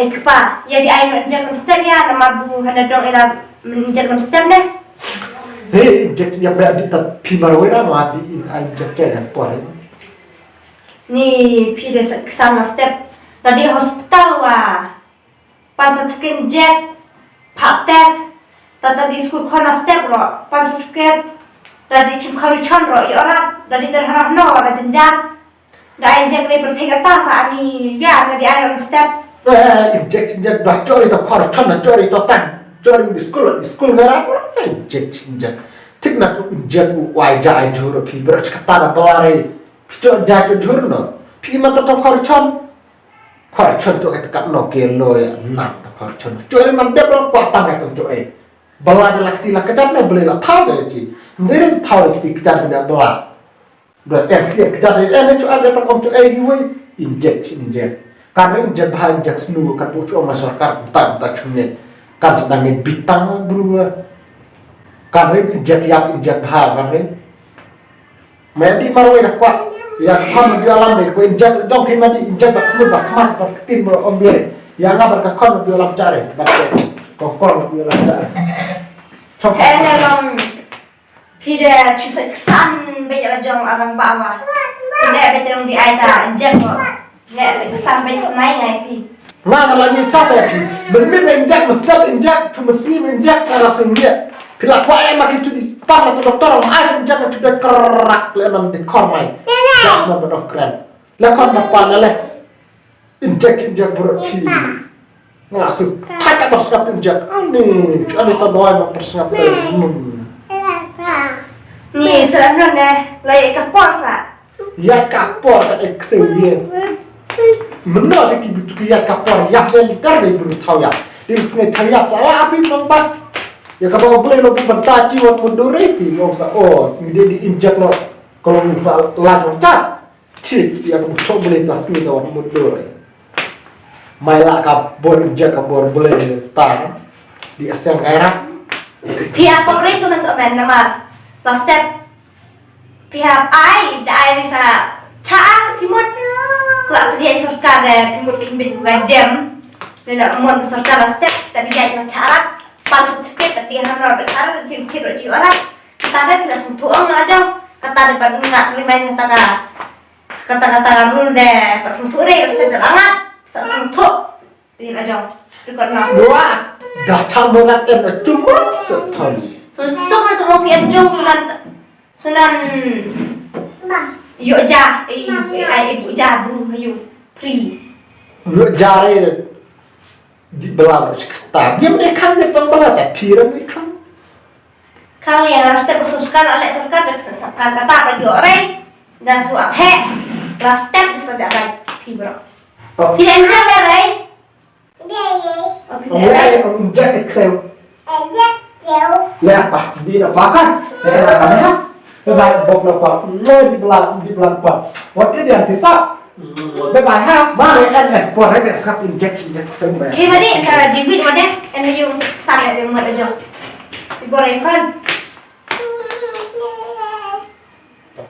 kepa, ya di air injek stem ya, nama bu hana dong ina injek stem deh. Hei, injek ya berarti tak pimarwira mati injek kan pore. Ni pide sana step dari hospital wah. Pansa tukin injek, pak tes, tata di school kona step ro, pansa tukin dari cimkari chon ro, i orang dari terharap no wala jenjang. Da injek ni bertiga tas ani ya dari air step. Injek dah curi tak kor chon curi tak tan curi di school gara injek tik nak injek wajah juru pi beras kata balare curi jatuh juru no pi mata tak kor chon tu kat no kelo ya nak tak kor chon curi mantep lo kuat tak itu curi balade lakti la kejar ne boleh la tahu deh ci ndere tahu lakti kejar ne bala berarti kejar ne curi ada tak om curi hiwi injek. Karena injek bahan injek senu kan pucuk masyarakat tak cumnya kan sedang bintang berubah karena injek bahan kan mati maruai nak kuat yang kan jualan deh kau injek jong kini mati injek berkumur berkeman berketin berombiar yang apa berkakon jualan cari baca kokor jualan cari Hello, pide cuci kesan banyak jong orang bawah tidak betul di aita injek nggak sampai senai ya pi. Mana lagi saya pi, bermir injak, mesti injak, cuma slim injak, karena senja. Bila kau makin cuci pam atau dokter, ada injak sudah kerak, lepas di kormai, jangan benar keren. Lekor depan leh, injak berarti ngasih, tak bersiap injak, ani tak doa bersiap Nih sebenarnya lagi kapor sa. Ya kapor tak ekselnya. Menurut aku betul ya kapor ya belikan dari bulu tahu ya. Di sini tahu ya salah api membat. Ya kalau boleh lo bertaci waktu menduri film sa dia diinjak lo kalau misal lalu cat cik ya betul boleh tas ni waktu menduri. Maila kapor injak kapor boleh tar di asal era. Pihak Polri sudah nama last step pihak ai da ai sa cha pimut kalau dia sarkar pimut kimbit bukan jam nila mon sarkar step tadi dia no cara pas certificate tadi harus ada cara kira orang kata dia suntuk aja kata dia pada nggak remind kata rule deh pas suntuk re step terangat suntuk dia aja karena Dua dah berat cuma setali. so na to mo pian jong sunan yo ja ibu ja bu hayu pri Lu jari di belah kata dia mereka ni belah tapi mereka kalian harus teruskan oleh surga tersesakan kata bagi orang dan suap he last step disejagai bro tidak jaga rai Jack Excel apa di bakar era kamera Bye bok apa di belah apa waktu dia antisap bye ha mari por rek skat injection Hey, madi sa jibit madi, and yung sana yung mga jong. Iboreng kan.